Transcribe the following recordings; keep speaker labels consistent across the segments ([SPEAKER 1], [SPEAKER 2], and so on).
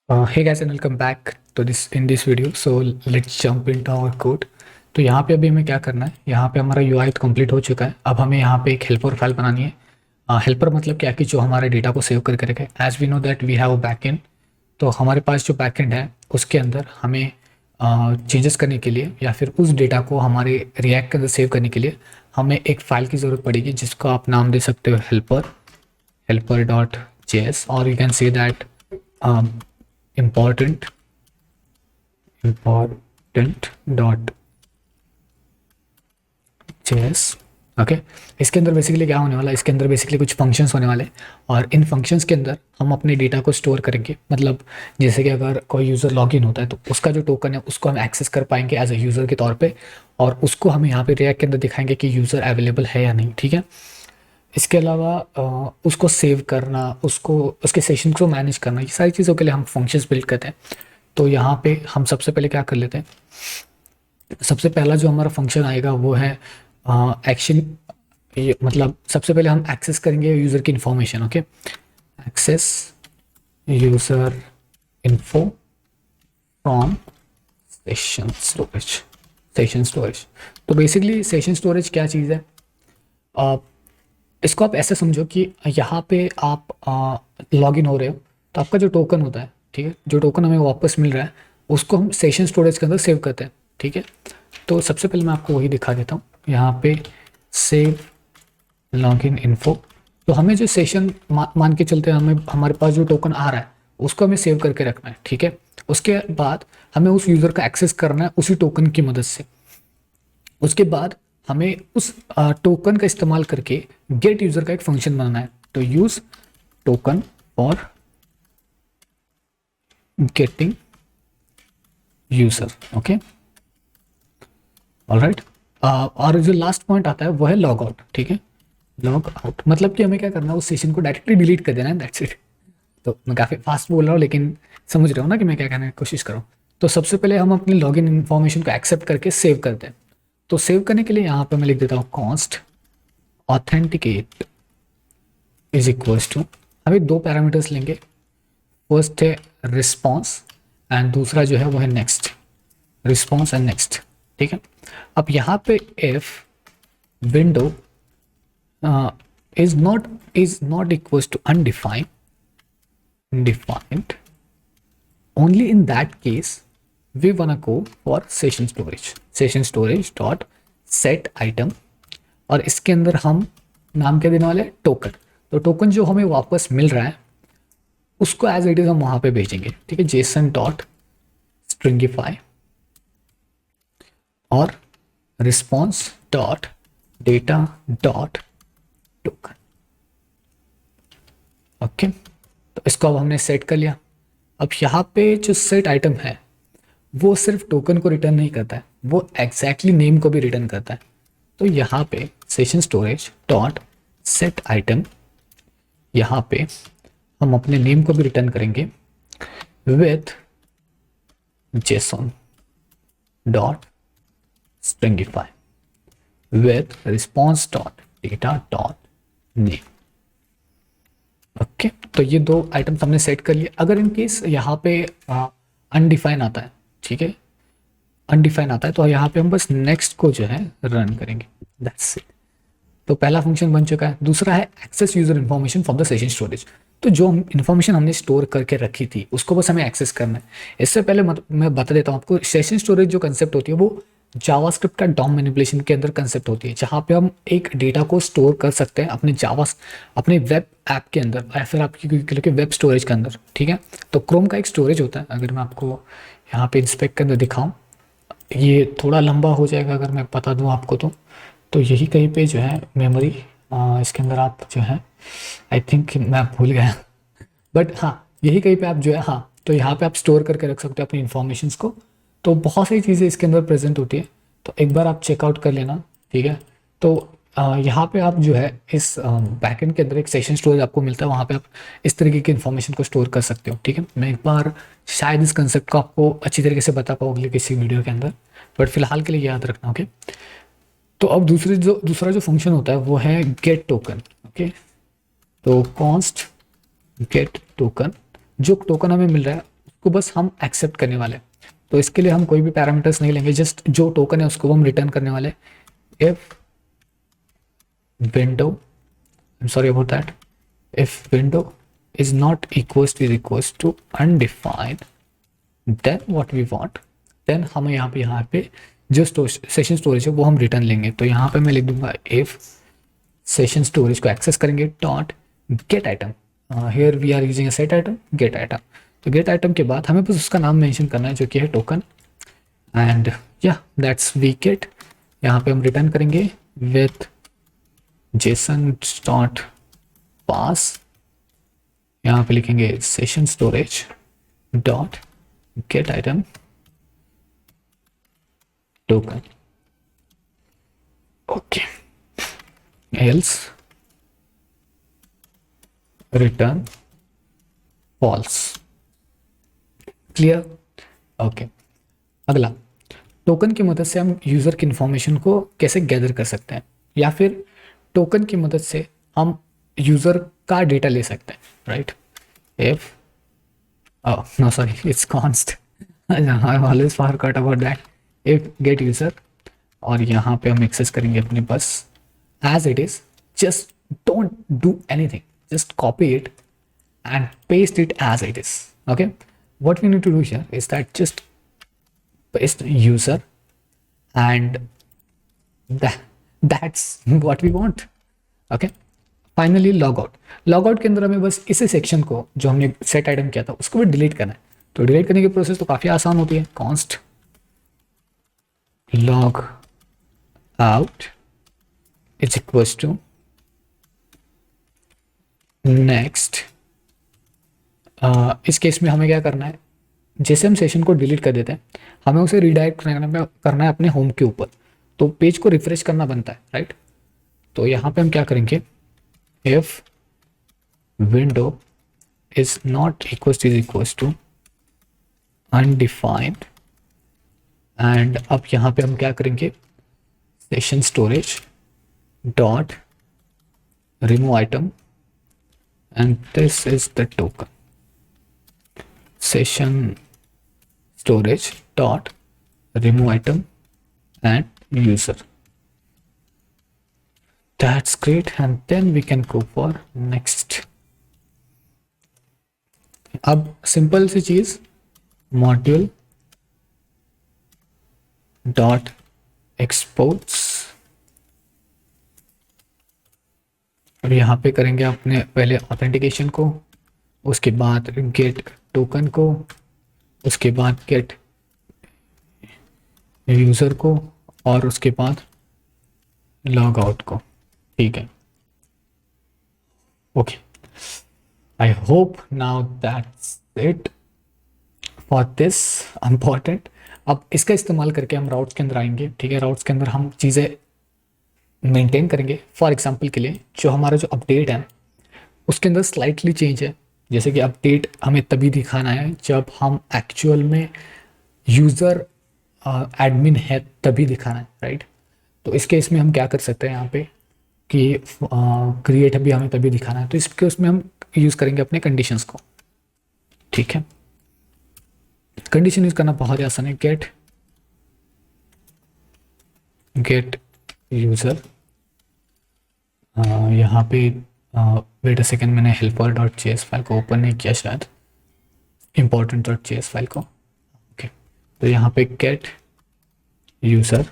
[SPEAKER 1] Hey guys and welcome back to this in this video. So let's jump into our code. तो यहाँ पे अभी हमें क्या करना है, यहाँ पे हमारा UI तो कंप्लीट हो चुका है. अब हमें यहाँ पे एक हेल्पर फाइल बनानी है. हेल्पर मतलब क्या कि जो हमारे डेटा को सेव करके रखे. As we know that we have a backend. तो हमारे पास जो बैकएंड है उसके अंदर हमें चेंजेस करने के लिए या फिर उस डेटा को हमारे रिएक्ट के अंदर सेव करने के लिए हमें एक फ़ाइल की ज़रूरत पड़ेगी जिसको आप नाम दे सकते हो हेल्पर डॉट JS, और you can say that important dot JS. Okay, इसके अंदर बेसिकली क्या होने वाला है, इसके अंदर बेसिकली कुछ फंक्शंस होने वाले हैं और इन फंक्शंस के अंदर हम अपने डेटा को स्टोर करेंगे. मतलब जैसे कि अगर कोई यूज़र लॉगिन होता है तो उसका जो टोकन है उसको हम एक्सेस कर पाएंगे एज अ यूज़र के तौर पे, और उसको हम यहाँ पे रिएक्ट के अंदर दिखाएंगे कि यूज़र अवेलेबल है या नहीं. ठीक है, इसके अलावा उसको सेव करना, उसको उसके सेशन को मैनेज करना, ये सारी चीज़ों के लिए हम फंक्शंस बिल्ड करते हैं. तो यहाँ पे हम सबसे पहले क्या कर लेते हैं, सबसे पहला जो हमारा फंक्शन आएगा वो है एक्शन. ये मतलब सबसे पहले हम एक्सेस करेंगे यूज़र की information. Okay, access user info from session storage. तो बेसिकली सेशन स्टोरेज क्या चीज़ है, इसको आप ऐसे समझो कि यहाँ पे आप लॉगिन हो रहे हो तो आपका जो टोकन होता है, ठीक है, जो टोकन हमें वापस मिल रहा है उसको हम सेशन स्टोरेज के अंदर सेव करते हैं. ठीक है, तो सबसे पहले मैं आपको वही दिखा देता हूँ. यहाँ पे सेव लॉगिन इन्फो, तो हमें जो सेशन मान के चलते हैं, हमें हमारे पास जो टोकन आ रहा है उसको हमें सेव करके रखना है. ठीक है, उसके बाद हमें उस यूज़र का एक्सेस करना है उसी टोकन की मदद से. उसके बाद हमें उस टोकन का इस्तेमाल करके गेट यूज़र का एक फंक्शन बनाना है. तो use token for getting user. Okay, alright. और जो लास्ट पॉइंट आता है वो है लॉग आउट. ठीक है, लॉग आउट मतलब कि हमें क्या करना है, उस सेशन को डायरेक्टली डिलीट कर देना है. That's it. तो मैं काफ़ी फास्ट बोल रहा हूँ लेकिन समझ रहे हो ना कि मैं क्या कहने की कोशिश कर रहा हूँ. तो सबसे पहले हम अपनी लॉगिन इन्फॉर्मेशन को एक्सेप्ट करके सेव करते हैं. तो सेव करने के लिए यहाँ पे मैं लिख देता हूँ const authenticate is equals to, हमें दो पैरामीटर्स लेंगे. फर्स्ट है रिस्पॉन्स एंड दूसरा जो है वो है नेक्स्ट. Response and next. ठीक है, अब यहाँ पे if window is not equals to undefined, only in that case we wanna go for session storage dot set item, और इसके अंदर हम नाम क्या देने वाले हैं, टोकन. तो टोकन जो हमें वापस मिल रहा है उसको एज इट इज हम वहां पे भेजेंगे. ठीक है, जेसन डॉट स्ट्रिंगिफाई और response dot data dot token. Okay, तो इसको अब हमने सेट कर लिया. अब यहाँ पे जो सेट आइटम है वो सिर्फ टोकन को रिटर्न नहीं करता है, वो एग्जैक्टली नेम को भी रिटर्न करता है. तो यहाँ पे session storage dot set item, यहाँ पे हम अपने नेम को भी रिटर्न करेंगे with Jason dot stringify with response dot data dot name. Okay, तो ये दो आइटम्स हमने सेट कर लिए. अगर इन केस यहाँ पे अनडिफाइन आता है, ठीक है, अनडिफाइन आता है तो यहाँ पे हम बस नेक्स्ट को जो है रन करेंगे. That's it. तो पहला फंक्शन बन चुका है. दूसरा है access user information from the session storage. तो जो इन्फॉर्मेशन हमने स्टोर करके रखी थी उसको बस हमें एक्सेस करना है. इससे पहले मैं बता देता हूँ आपको, सेशन स्टोरेज जो कंसेप्ट होती है वो जावास्क्रिप्ट का डॉम मैनिपुलेशन के अंदर कंसेप्ट होती है, जहाँ पे हम एक डेटा को स्टोर कर सकते हैं अपने वेब ऐप के अंदर या फिर आपकी वेब स्टोरेज के अंदर. ठीक है, तो क्रोम का एक स्टोरेज होता है. अगर मैं आपको यहाँ पे इंस्पेक्ट के अंदर दिखाऊँ, ये थोड़ा लंबा हो जाएगा अगर मैं बता दूँ आपको. तो यही कहीं पे जो है मेमोरी, इसके अंदर आप जो है, आई थिंक मैं भूल गया बट हाँ, यही कहीं पे आप जो है, हाँ, तो यहाँ पे आप स्टोर करके रख सकते हो अपनी इन्फॉर्मेशंस को. तो बहुत सारी चीज़ें इसके अंदर प्रेजेंट होती है, तो एक बार आप चेकआउट कर लेना. ठीक है, तो यहाँ पे आप जो है इस बैकएंड के अंदर एक सेशन स्टोरेज आपको मिलता है, वहाँ पे आप इस तरीके की इन्फॉर्मेशन को स्टोर कर सकते हो. ठीक है, मैं एक बार शायद इस कंसेप्ट को आपको अच्छी तरीके से बता पाऊँ अगले किसी वीडियो के अंदर, बट फिलहाल के लिए याद रखना. ओके, तो अब दूसरा जो फंक्शन होता है वो है गेट टोकन. ओके, तो कॉन्स्ट गेट टोकन, जो टोकन हमें मिल रहा है उसको बस हम एक्सेप्ट करने वाले हैं। तो इसके लिए हम कोई भी पैरामीटर्स नहीं लेंगे, जस्ट जो टोकन है उसको हम रिटर्न करने वाले। If window, sorry about that, if window is not equals to undefined, then what we want, then हमें यहाँ पे जो सेशन स्टोरेज है वो हम रिटर्न लेंगे। तो यहाँ पे मैं लिख दूंगा इफ सेशन स्टोरेज को एक्सेस करेंगे dot get item, here we are using set item get item. तो गेट आइटम के बाद हमें बस उसका नाम मेंशन करना है जो कि है टोकन, एंड या दैट्स वी गेट। यहाँ पे हम रिटर्न करेंगे विथ जेसन डॉट पास, यहाँ पे लिखेंगे session storage dot get item token, okay, else return false. Clear? Okay. अगला, टोकन की मदद से हम यूज़र की इंफॉर्मेशन को कैसे गैदर कर सकते हैं, या फिर टोकन की मदद से हम यूज़र का डेटा ले सकते हैं, right? If no sorry it's const, I always forgot about that. If get user, और यहाँ पे हम एक्सेस करेंगे अपने बस as it is, just don't do anything, just copy it and paste it as it is. Okay, what we need to do here is that just paste user, and that's what we want. Okay, finally log out. Log out के अंदर हमें बस इसी section को जो हमने set item किया था उसको भी डिलीट करना है। तो डिलीट करने की प्रोसेस तो काफ़ी आसान होती है, const log out is equals to next. इस केस में हमें क्या करना है, जैसे हम सेशन को डिलीट कर देते हैं हमें उसे रीडायरेक्ट करना है अपने होम के ऊपर, तो पेज को रिफ्रेश करना बनता है, राइट? तो यहाँ पे हम क्या करेंगे, if window is not equals to undefined, and अब यहाँ पे हम क्या करेंगे, session storage dot remove item, and this is the token, session storage dot remove item and user. That's great, and then we can go for next. अब simple सी चीज, module dot exports, और यहाँ पे करेंगे अपने पहले ऑथेंटिकेशन को, उसके बाद गेट टोकन को, उसके बाद गेट यूज़र को, और उसके बाद लॉग आउट को। ठीक है, okay, I hope now that's it for this important. अब इसका इस्तेमाल करके हम राउट्स के अंदर आएंगे, ठीक है? राउट्स के अंदर हम चीज़ें मेंटेन करेंगे। फॉर एग्जांपल के लिए जो हमारा जो अपडेट है उसके अंदर स्लाइटली चेंज है, जैसे कि अपडेट हमें तभी दिखाना है जब हम एक्चुअल में यूज़र एडमिन है तभी दिखाना है, राइट? तो इस केस में हम क्या कर सकते हैं यहाँ पे कि क्रिएट अभी हमें तभी दिखाना है, तो इसके उसमें हम यूज़ करेंगे अपने कंडीशंस को। ठीक है, कंडीशन यूज़ करना बहुत ही आसान है। गेट यूज़र, यहाँ पे वेट अ सेकेंड, मैंने हेल्पर डॉट जेएस फाइल को ओपन नहीं किया शायद, इम्पोर्टेंट डॉट जेएस फाइल को। ओके, तो यहाँ पे get user,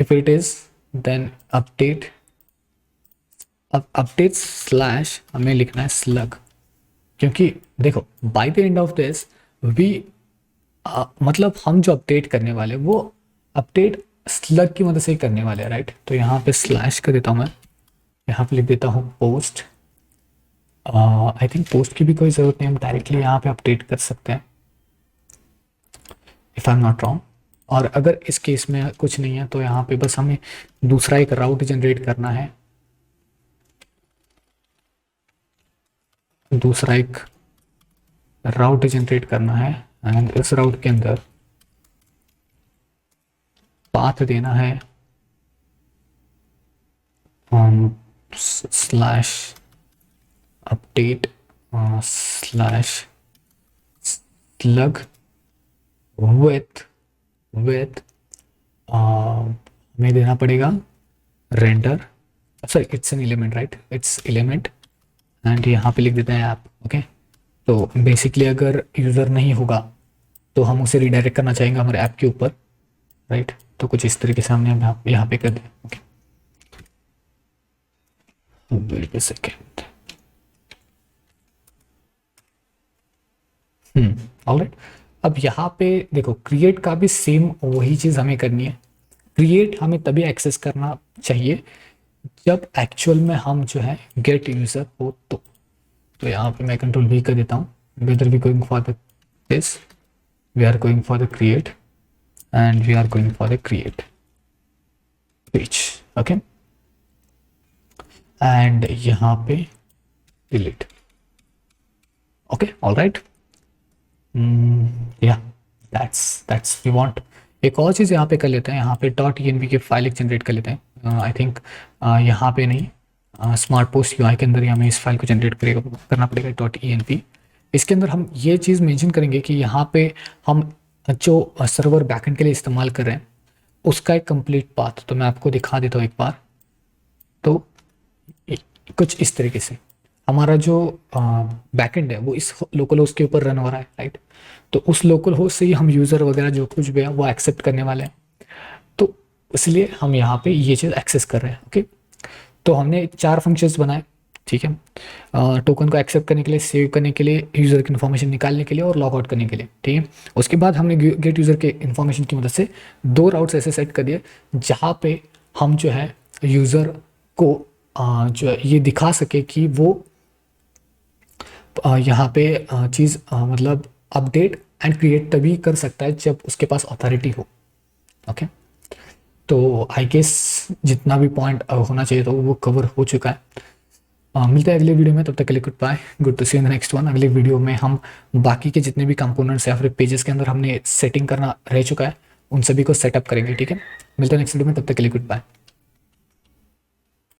[SPEAKER 1] if it is then update slash हमें लिखना है स्लग, क्योंकि देखो by the end of this we मतलब हम जो अपडेट करने वाले वो अपडेट स्लग की मदद से ही करने वाले हैं, राइट? तो यहाँ पे स्लैश कर देता हूँ मैं, यहाँ पे लिख देता हूँ पोस्ट। आई थिंक पोस्ट की भी कोई ज़रूरत नहीं, हम डायरेक्टली यहाँ पे अपडेट कर सकते हैं if I am not wrong. और अगर इस केस में कुछ नहीं है तो यहाँ पे बस हमें दूसरा एक राउट जनरेट करना है, एंड इस राउट के अंदर पाथ देना है slash update slash slug with हमें देना पड़ेगा render, sorry it's an element right, it's element and यहाँ पे लिख देते हैं ऐप। ओके, तो बेसिकली अगर यूज़र नहीं होगा तो हम उसे रिडायरेक्ट करना चाहेंगे हमारे ऐप के ऊपर, राइट। तो कुछ इस तरीके से हमने हम यहाँ पे कर दिया। Okay, wait a second. Alright, अब यहाँ पे देखो क्रिएट का भी सेम वही चीज़ हमें करनी है। क्रिएट हमें तभी एक्सेस करना चाहिए जब एक्चुअल में हम जो है गेट यूज़र हो तो यहाँ पे मैं कंट्रोल V कर देता हूँ। Whether we going for the this, we are going for the create and we are going for the create page. Okay, and यहाँ पे डिलीट। ओके, ऑलराइट, या दैट्स वी वांट। एक और चीज़ यहाँ पे कर लेते हैं, यहाँ पे .env की फाइल एक जनरेट कर लेते हैं। आई थिंक यहाँ पे नहीं, स्मार्ट पोस्ट UI के अंदर ही हमें इस फाइल को जनरेट करना पड़ेगा .env। इसके अंदर हम ये चीज़ मेंशन करेंगे कि यहाँ पे हम जो सर्वर बैकएंड के लिए इस्तेमाल कर रहे हैं उसका एक कंप्लीट पाथ, तो मैं आपको दिखा देता हूँ एक बार। तो कुछ इस तरीके से हमारा जो बैकएंड है वो इस लोकल होस्ट के ऊपर रन हो रहा है, राइट। तो उस लोकल होस्ट से ही हम यूज़र वगैरह जो कुछ भी है वो एक्सेप्ट करने वाले हैं, तो इसलिए हम यहाँ पे ये चीज़ एक्सेस कर रहे हैं। ओके, तो हमने 4 फंक्शंस बनाए, ठीक है, टोकन को एक्सेप्ट करने के लिए, सेव करने के लिए, यूज़र की इन्फॉर्मेशन निकालने के लिए और लॉग आउट करने के लिए, ठीक है। उसके बाद हमने गेट यूज़र के इन्फॉर्मेशन की मदद से 2 राउट्स ऐसे सेट कर दिए जहाँ पे हम जो है यूज़र को जो है ये दिखा सके कि वो यहाँ पे चीज़ मतलब अपडेट एंड क्रिएट तभी कर सकता है जब उसके पास अथॉरिटी हो। ओके, तो आई गेस जितना भी पॉइंट होना चाहिए तो वो कवर हो चुका है। मिलते हैं अगले वीडियो में, तब तक के लिए good bye, good to see in the next one. अगले वीडियो में हम बाकी के जितने भी कंपोनेंट्स या फिर पेजेस के अंदर हमने सेटिंग करना रह चुका है उन सभी को सेटअप करेंगे, ठीक है। मिलते हैं नेक्स्ट वीडियो में, तब तक के लिए गुड बाय।